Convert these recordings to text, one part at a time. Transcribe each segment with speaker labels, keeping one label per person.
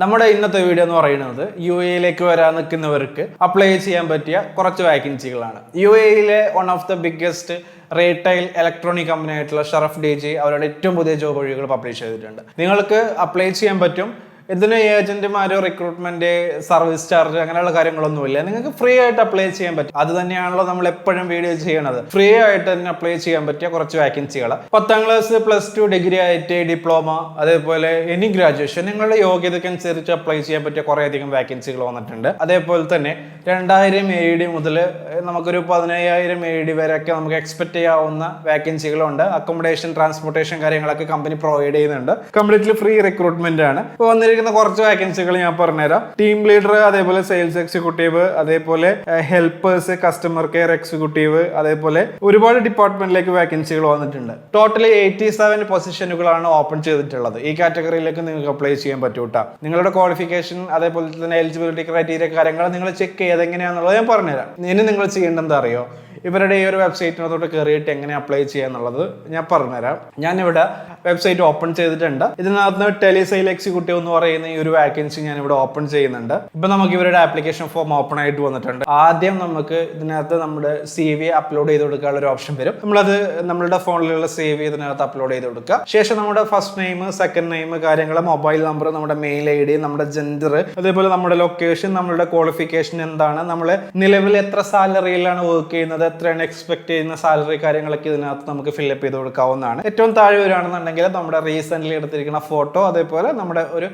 Speaker 1: നമ്മുടെ ഇന്നത്തെ വീഡിയോ എന്ന് പറയുന്നത് യു എയിലേക്ക് വരാൻ നിൽക്കുന്നവർക്ക് അപ്ലൈ ചെയ്യാൻ പറ്റിയ കുറച്ച് വാക്കൻസികളാണ്. യു എയിലെ one of the biggest retail electronic company ആയിട്ടുള്ള ഷറഫ് DG അവരുടെ ഏറ്റവും പുതിയ ജോബ് ഒഴിവുകൾ പബ്ലിഷ് ചെയ്തിട്ടുണ്ട്. നിങ്ങൾക്ക് അപ്ലൈ ചെയ്യാൻ പറ്റും. ഇതിന് ഏജന്റുമാരോ റിക്രൂട്ട്മെന്റ് സർവീസ് ചാർജ് അങ്ങനെയുള്ള കാര്യങ്ങളൊന്നുമില്ല. നിങ്ങൾക്ക് ഫ്രീ ആയിട്ട് അപ്ലൈ ചെയ്യാൻ പറ്റും. അത് തന്നെയാണല്ലോ നമ്മൾ എപ്പോഴും വീഡിയോ ചെയ്യണത്. ഫ്രീ ആയിട്ട് തന്നെ അപ്ലൈ ചെയ്യാൻ പറ്റിയ കുറച്ച് വാക്കൻസികൾ 10ാം ക്ലാസ് പ്ലസ് 2 ഡിഗ്രി ആയിട്ട് ഡിപ്ലോമ അതേപോലെ എനി ഗ്രാജുവേഷൻ നിങ്ങളുടെ യോഗ്യതയ്ക്കനുസരിച്ച് അപ്ലൈ ചെയ്യാൻ പറ്റിയ കുറേയധികം വാക്കൻസികൾ വന്നിട്ടുണ്ട്. അതേപോലെ തന്നെ 2000 AED മുതൽ നമുക്കൊരു 15000 AED വരെയൊക്കെ നമുക്ക് എക്സ്പെക്ട് ചെയ്യാവുന്ന വാക്കൻസികളുണ്ട്. അക്കോമഡേഷൻ ട്രാൻസ്പോർട്ടേഷൻ കാര്യങ്ങളൊക്കെ കമ്പനി പ്രൊവൈഡ് ചെയ്യുന്നുണ്ട്. കംപ്ലീറ്റ്ലി ഫ്രീ റിക്രൂട്ട്മെന്റ് ആണ്. ഇപ്പോൾ കുറച്ച് വാക്കൻസികൾ ഞാൻ പറഞ്ഞുതരാം. ടീം ലീഡർ, അതേപോലെ സെയിൽസ് എക്സിക്യൂട്ടീവ്, അതേപോലെ ഹെൽപ്പേഴ്സ്, കസ്റ്റമർ കെയർ എക്സിക്യൂട്ടീവ്, അതേപോലെ ഒരുപാട് ഡിപ്പാർട്ട്മെന്റിലേക്ക് വാക്കൻസികൾ വന്നിട്ടുണ്ട്. ടോട്ടലി 87 പൊസിഷനുകളാണ് ഓപ്പൺ ചെയ്തിട്ടുള്ളത്. ഈ കാറ്റഗറിയിലേക്ക് നിങ്ങൾക്ക് അപ്ലൈ ചെയ്യാൻ പറ്റൂട്ടാ. നിങ്ങളുടെ ക്വാളിഫിക്കേഷൻ അതേപോലെ തന്നെ എലിജിബിലിറ്റി ക്രൈറ്റീരിയ കാര്യങ്ങൾ നിങ്ങൾ ചെക്ക് ചെയ്ത് എങ്ങനെയാണെന്നുള്ളത് ഞാൻ പറഞ്ഞുതരാം. ഇനി നിങ്ങൾ ചെയ്യേണ്ടത് എന്താ അറിയോ? ഇവരുടെ ഈ ഒരു വെബ്സൈറ്റിനകത്തോട്ട് കയറിയിട്ട് എങ്ങനെ അപ്ലൈ ചെയ്യാന്നുള്ളത് ഞാൻ പറഞ്ഞുതരാം. ഞാനിവിടെ വെബ്സൈറ്റ് ഓപ്പൺ ചെയ്തിട്ടുണ്ട്. ഇതിനകത്ത് ടെലിസെയിൽ എക്സിക്യൂട്ടീവ് എന്ന് പറയുന്ന ഈ ഒരു വാക്കൻസി ഞാൻ ഇവിടെ ഓപ്പൺ ചെയ്യുന്നുണ്ട്. ഇപ്പൊ നമുക്ക് ഇവരുടെ ആപ്ലിക്കേഷൻ ഫോം ഓപ്പൺ ആയിട്ട് വന്നിട്ടുണ്ട്. ആദ്യം നമുക്ക് ഇതിനകത്ത് നമ്മുടെ CV അപ്ലോഡ് ചെയ്ത് കൊടുക്കാനുള്ള ഒരു ഓപ്ഷൻ വരും. നമ്മളത് നമ്മളുടെ ഫോണിലുള്ള CV ഇതിനകത്ത് അപ്ലോഡ് ചെയ്ത് കൊടുക്കുക. ശേഷം നമ്മുടെ ഫസ്റ്റ് നെയിം, സെക്കൻഡ് നെയിം, കാര്യങ്ങൾ, മൊബൈൽ നമ്പർ, നമ്മുടെ മെയിൽ ID, നമ്മുടെ ജെൻഡർ, അതേപോലെ നമ്മുടെ ലൊക്കേഷൻ, നമ്മുടെ ക്വാളിഫിക്കേഷൻ എന്താണ്, നമ്മൾ നിലവിൽ എത്ര സാലറിയിലാണ് വർക്ക് ചെയ്യുന്നത്, എത്രയാണ് എക്സ്പെക്ട് ചെയ്യുന്ന സാലറി, കാര്യങ്ങളൊക്കെ ഇതിനകത്ത് നമുക്ക് ഫില്ലപ്പ് ചെയ്ത് കൊടുക്കാവുന്നതാണ്. ഏറ്റവും താഴെ വരികയാണെന്നുണ്ടെങ്കിൽ നമ്മുടെ റീസെന്റ് എടുത്തിരിക്കുന്ന ഫോട്ടോ, അതേപോലെ നമ്മുടെ ഒരു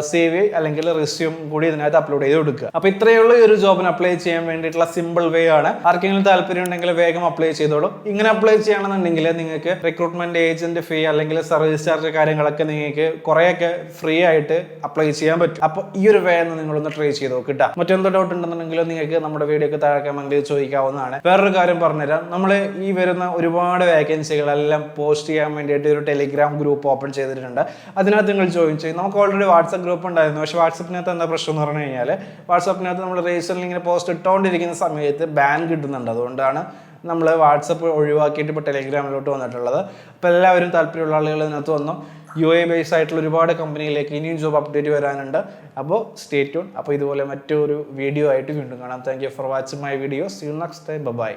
Speaker 1: CV അല്ലെങ്കിൽ റിസ്യൂം കൂടി ഇതിനകത്ത് അപ്ലോഡ് ചെയ്ത് കൊടുക്കുക. അപ്പൊ ഇത്രയുള്ള ഈ ഒരു ജോബിന് അപ്ലൈ ചെയ്യാൻ വേണ്ടിയിട്ടുള്ള സിമ്പിൾ വേ ആണ്. ആർക്കെങ്കിലും താല്പര്യം ഉണ്ടെങ്കിൽ വേഗം അപ്ലൈ ചെയ്തോളൂ. ഇങ്ങനെ അപ്ലൈ ചെയ്യണമെന്നുണ്ടെങ്കിൽ നിങ്ങൾക്ക് റിക്രൂട്ട്മെന്റ് ഏജന്റ് ഫീ അല്ലെങ്കിൽ സർവീസ് ചാർജ് കാര്യങ്ങളൊക്കെ നിങ്ങൾക്ക് കുറെയൊക്കെ ഫ്രീ ആയിട്ട് അപ്ലൈ ചെയ്യാൻ പറ്റും. അപ്പൊ ഈ ഒരു വേ നിങ്ങളൊന്ന് ട്രൈ ചെയ്ത് നോക്കിട്ടാ. മറ്റെന്തോ ഡൗട്ട് ഉണ്ടെന്നുണ്ടെങ്കിൽ നിങ്ങൾക്ക് നമ്മുടെ വീഡിയോക്ക് താഴെ കമന്റിൽ ചോദിക്കാവുന്നതാണ്. വേറൊരു കാര്യം പറഞ്ഞുതരാം. നമ്മൾ ഈ വരുന്ന ഒരുപാട് വേക്കൻസികളെല്ലാം പോസ്റ്റ് ചെയ്യാൻ വേണ്ടിയിട്ട് ഒരു ടെലിഗ്രാം ഗ്രൂപ്പ് ഓപ്പൺ ചെയ്തിട്ടുണ്ട്. അതിനകത്ത് നിങ്ങൾ ജോയിൻ ചെയ്യും. നമുക്ക് ഓൾറെഡി വാട്സ്ആപ്പ് ഗ്രൂപ്പ് ഉണ്ടായിരുന്നു. പക്ഷേ വാട്സാപ്പിനകത്ത് എന്താ പ്രശ്നം എന്ന് പറഞ്ഞു കഴിഞ്ഞാൽ വാട്സാപ്പിനകത്ത് നമ്മൾ റീസെന്റ് ഇങ്ങനെ പോസ്റ്റ് ഇട്ടുകൊണ്ടിരിക്കുന്ന സമയത്ത് ബാൻ കിട്ടുന്നുണ്ട്. അതുകൊണ്ടാണ് നമ്മൾ വാട്സപ്പ് ഒഴിവാക്കിയിട്ട് ഇപ്പോൾ ടെലിഗ്രാമിലോട്ട് വന്നിട്ടുള്ളത്. അപ്പോൾ എല്ലാവരും താല്പര്യമുള്ള ആളുകൾ ഇതിനകത്ത് വന്നു. UAE ബേസ് ആയിട്ടുള്ള ഒരുപാട് കമ്പനിയിലേക്ക് ഇനിയും ജോബ് അപ്ഡേറ്റ് വരാനുണ്ട്. അപ്പോൾ സ്റ്റേ ട്യൂൺ. അപ്പോൾ ഇതുപോലെ മറ്റൊരു വീഡിയോ ആയിട്ട് വീണ്ടും കാണാം. Thank you for watching my video. See you next time. By.